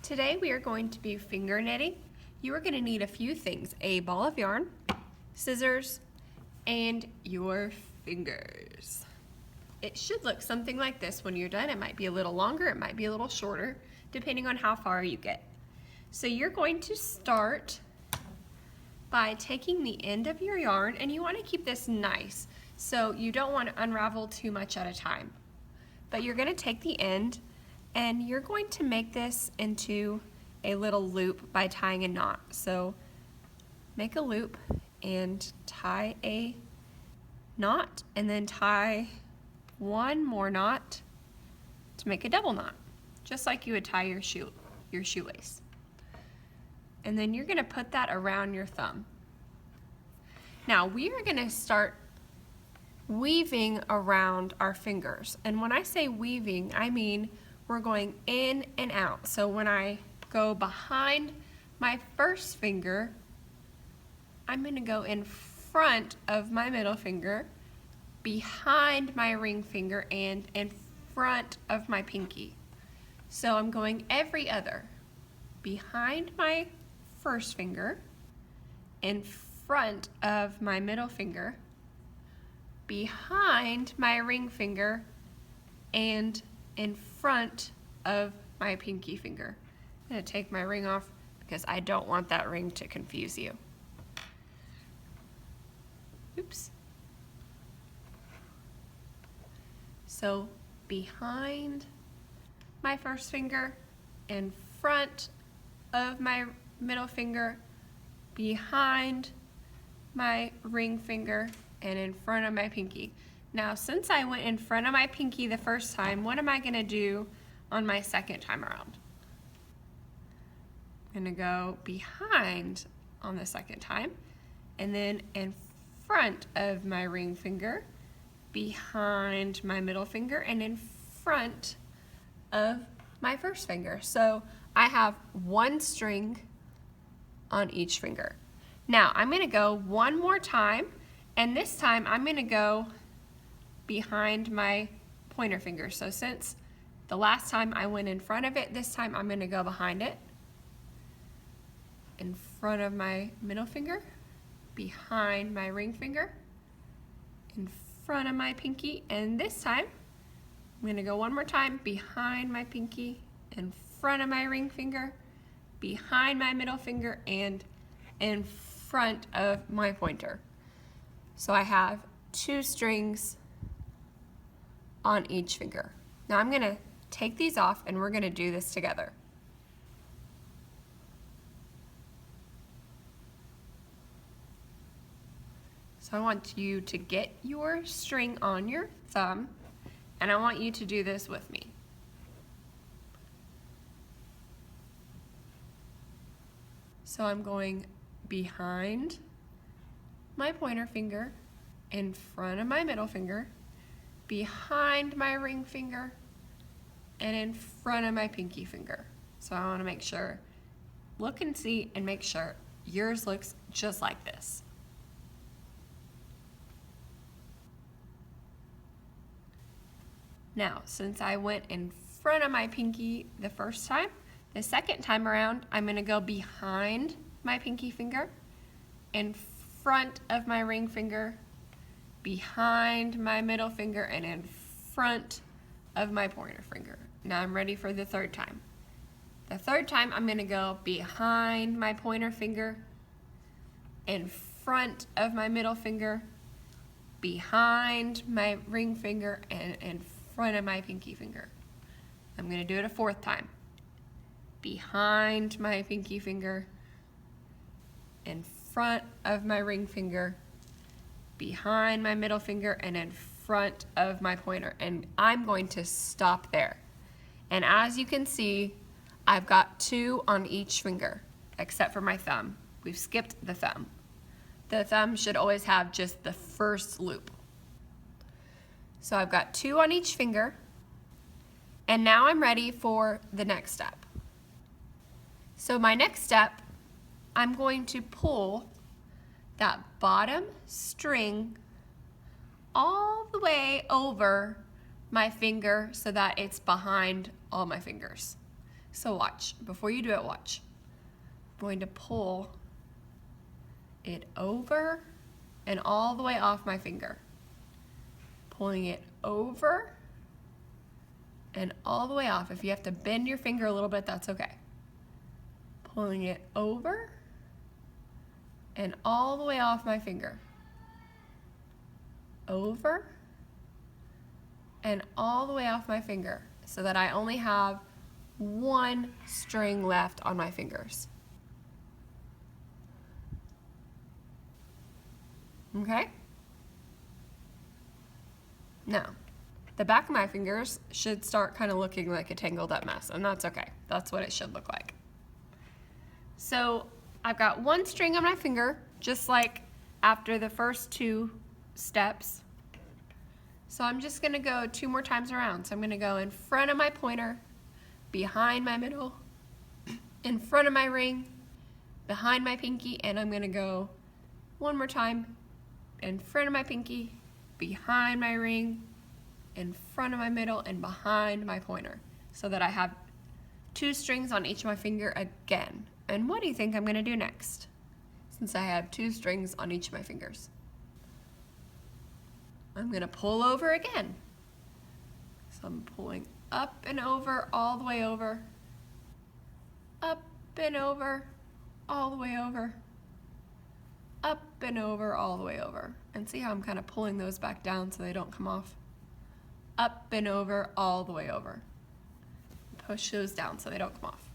Today we are going to be finger knitting. You are going to need a few things: a ball of yarn, scissors, and your fingers. It should look something like this when you're done. It might be a little longer, it might be a little shorter, depending on how far you get. So you're going to start by taking the end of your yarn, and you want to keep this nice, so you don't want to unravel too much at a time. But you're going to take the end and you're going to make this into a little loop by tying a knot. So make a loop and tie a knot, and then tie one more knot to make a double knot, just like you would tie your shoelace. And then you're going to put that around your thumb. Now we are going to start weaving around our fingers. And when I say weaving, I mean we're going in and out. So when I go behind my first finger, I'm going to go in front of my middle finger, behind my ring finger, and in front of my pinky. So I'm going every other. Behind my first finger, in front of my middle finger, behind my ring finger, and in front of my pinky finger. I'm going to take my ring off because I don't want that ring to confuse you. Oops. So behind my first finger, in front of my middle finger, behind my ring finger, and in front of my pinky. Now, since I went in front of my pinky the first time, what am I going to do on my second time around? I'm going to go behind on the second time, and then in front of my ring finger, behind my middle finger, and in front of my first finger. So I have one string on each finger. Now I'm going to go one more time, and this time I'm going to go behind my pointer finger. So since the last time I went in front of it, this time I'm going to go behind it, in front of my middle finger, behind my ring finger, in front of my pinky, and this time I'm going to go one more time behind my pinky, in front of my ring finger, behind my middle finger, and in front of my pointer. So I have two strings on each finger. Now I'm going to take these off and we're going to do this together. So I want you to get your string on your thumb, and I want you to do this with me. So I'm going behind my pointer finger, in front of my middle finger, behind my ring finger, and in front of my pinky finger. So I want to make sure, look and see and make sure yours looks just like this. Now, since I went in front of my pinky the first time, the second time around, I'm going to go behind my pinky finger, in front of my ring finger, behind my middle finger, and in front of my pointer finger. Now I'm ready for the third time. The third time I'm going to go behind my pointer finger, in front of my middle finger, behind my ring finger, and in front of my pinky finger. I'm going to do it a fourth time. Behind my pinky finger, in front of my ring finger, behind my middle finger, and in front of my pointer. And I'm going to stop there. And as you can see, I've got two on each finger, except for my thumb. We've skipped the thumb. The thumb should always have just the first loop. So I've got two on each finger, and now I'm ready for the next step. So my next step, I'm going to pull that bottom string all the way over my finger so that it's behind all my fingers. So watch, before you do it, watch. I'm going to pull it over and all the way off my finger. Pulling it over and all the way off. If you have to bend your finger a little bit, that's okay. Pulling it over and all the way off my finger. Over and all the way off my finger so that I only have one string left on my fingers. Okay? Now, the back of my fingers should start kind of looking like a tangled up mess, and that's okay. That's what it should look like. So I've got one string on my finger, just like after the first two steps. So I'm just gonna go 2 more times around. So I'm gonna go in front of my pointer, behind my middle, in front of my ring, behind my pinky, and I'm gonna go 1 more time, in front of my pinky, behind my ring, in front of my middle, and behind my pointer, so that I have 2 strings on each of my finger again. And what do you think I'm gonna do next, since I have 2 strings on each of my fingers? I'm gonna pull over again. So I'm pulling up and over, all the way over, up and over, all the way over, up and over, all the way over. And see how I'm kind of pulling those back down so they don't come off? Up and over, all the way over. Push those down so they don't come off.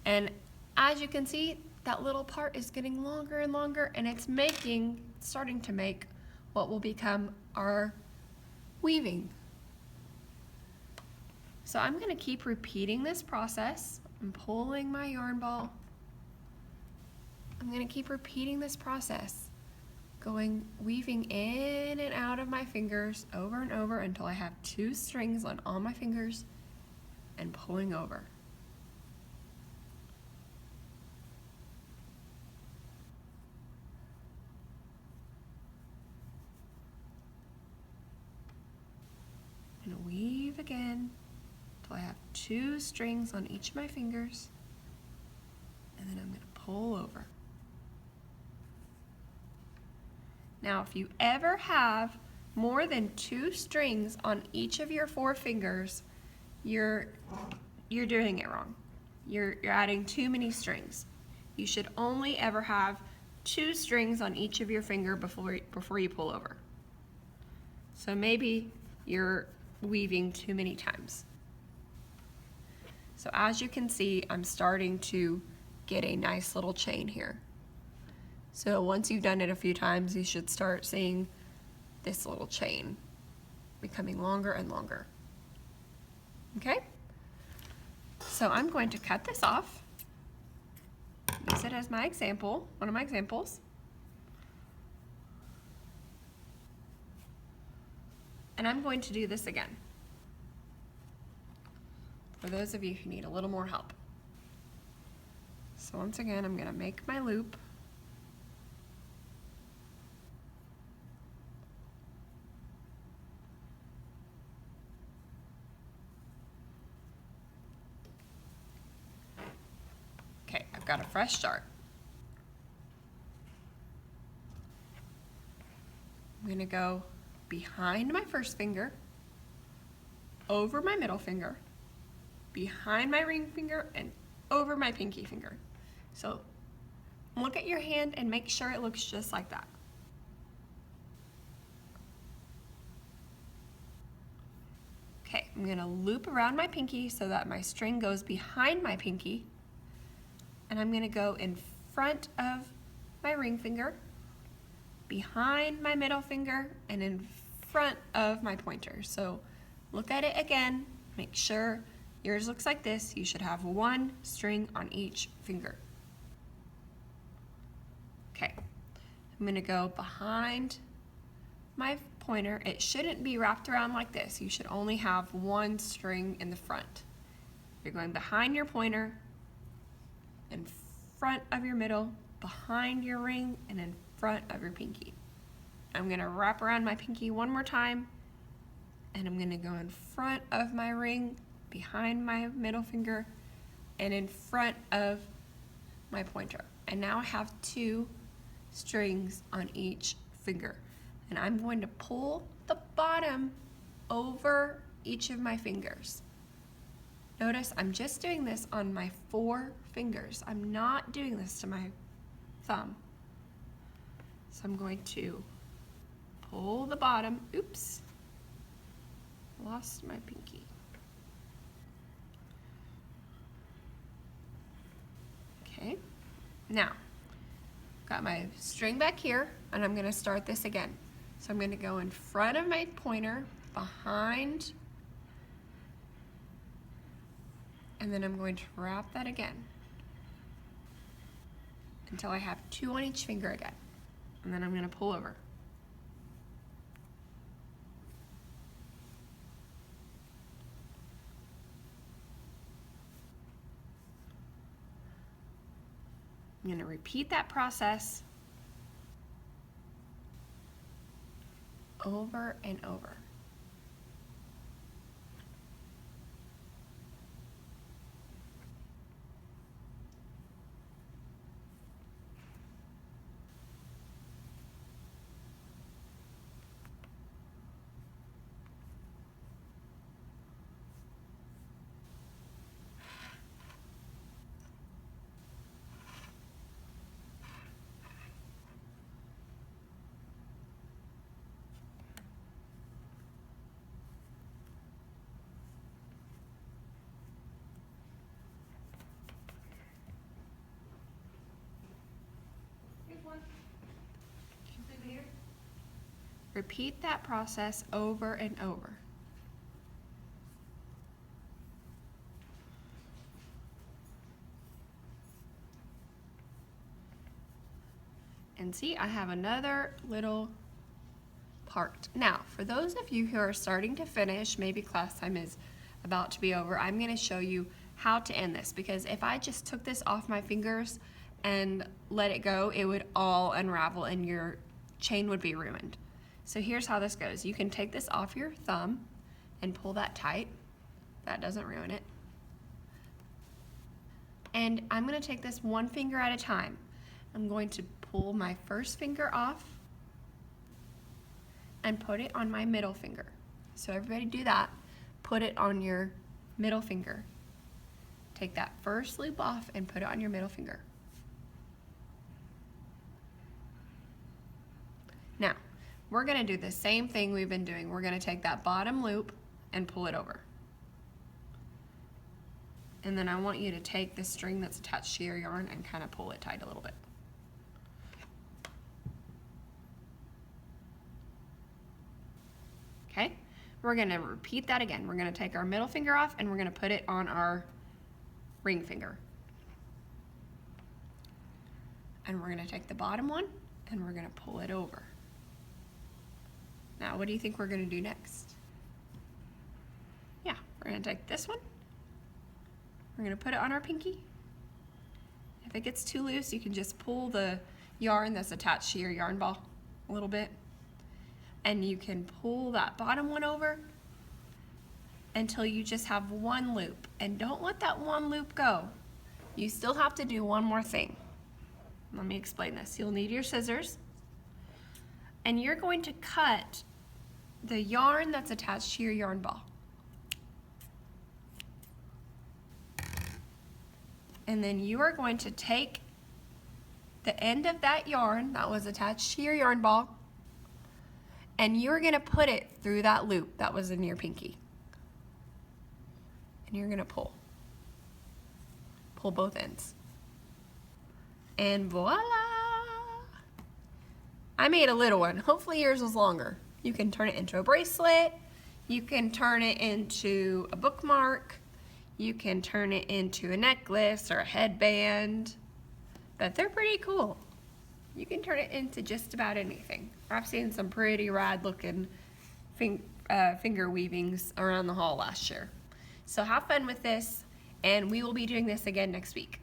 And as you can see, that little part is getting longer and longer, and it's starting to make what will become our weaving. So I'm gonna keep repeating this process. I'm pulling my yarn ball. I'm gonna keep repeating this process, weaving in and out of my fingers over and over until I have 2 strings on all my fingers and pulling over. And weave again until I have 2 strings on each of my fingers, and then I'm going to pull over. Now, if you ever have more than 2 strings on each of your 4 fingers, you're doing it wrong. You're adding too many strings. You should only ever have 2 strings on each of your finger before you pull over. So maybe you're weaving too many times. So as you can see, I'm starting to get a nice little chain here. So once you've done it a few times, you should start seeing this little chain becoming longer and longer. Okay? So I'm going to cut this off. Use it as my example, one of my examples. And I'm going to do this again, for those of you who need a little more help. So once again, I'm going to make my loop. Okay, I've got a fresh start. I'm going to go behind my first finger, over my middle finger, behind my ring finger, and over my pinky finger. So look at your hand and make sure it looks just like that. Okay, I'm gonna loop around my pinky so that my string goes behind my pinky, and I'm gonna go in front of my ring finger, behind my middle finger, and in front of my pointer. So look at it again, make sure yours looks like this. You should have 1 string on each finger. Okay, I'm gonna go behind my pointer. It shouldn't be wrapped around like this. You should only have 1 string in the front. You're going behind your pointer, in front of your middle, behind your ring, and in front of your pinky. I'm gonna wrap around my pinky 1 more time, and I'm gonna go in front of my ring, behind my middle finger, and in front of my pointer. And now I have 2 strings on each finger. And I'm going to pull the bottom over each of my fingers. Notice I'm just doing this on my 4 fingers. I'm not doing this to my thumb. So I'm going to pull the bottom, oops, lost my pinky. Okay, now, got my string back here, and I'm gonna start this again. So I'm gonna go in front of my pointer, behind, and then I'm going to wrap that again until I have 2 on each finger again. And then I'm gonna pull over. I'm going to repeat that process over and over. Repeat that process over and over. And see, I have another little part. Now, for those of you who are starting to finish, maybe class time is about to be over, I'm going to show you how to end this, because if I just took this off my fingers and let it go, it would all unravel and your chain would be ruined. So here's how this goes. You can take this off your thumb and pull that tight. That doesn't ruin it. And I'm going to take this 1 finger at a time. I'm going to pull my first finger off and put it on my middle finger. So everybody do that. Put it on your middle finger. Take that first loop off and put it on your middle finger. Now, we're going to do the same thing we've been doing. We're going to take that bottom loop and pull it over. And then I want you to take the string that's attached to your yarn and kind of pull it tight a little bit. Okay, we're going to repeat that again. We're going to take our middle finger off and we're going to put it on our ring finger. And we're going to take the bottom one and we're going to pull it over. Now, what do you think we're going to do next? Yeah, we're going to take this one. We're going to put it on our pinky. If it gets too loose, you can just pull the yarn that's attached to your yarn ball a little bit. And you can pull that bottom one over until you just have 1 loop. And don't let that 1 loop go. You still have to do one more thing. Let me explain this. You'll need your scissors. And you're going to cut the yarn that's attached to your yarn ball. And then you are going to take the end of that yarn that was attached to your yarn ball and you're going to put it through that loop that was in your pinky. And you're going to pull. Pull both ends. And voila! I made a little one. Hopefully yours was longer. You can turn it into a bracelet. You can turn it into a bookmark. You can turn it into a necklace or a headband. But they're pretty cool. You can turn it into just about anything. I've seen some pretty rad looking finger weavings around the hall last year. So have fun with this, and we will be doing this again next week.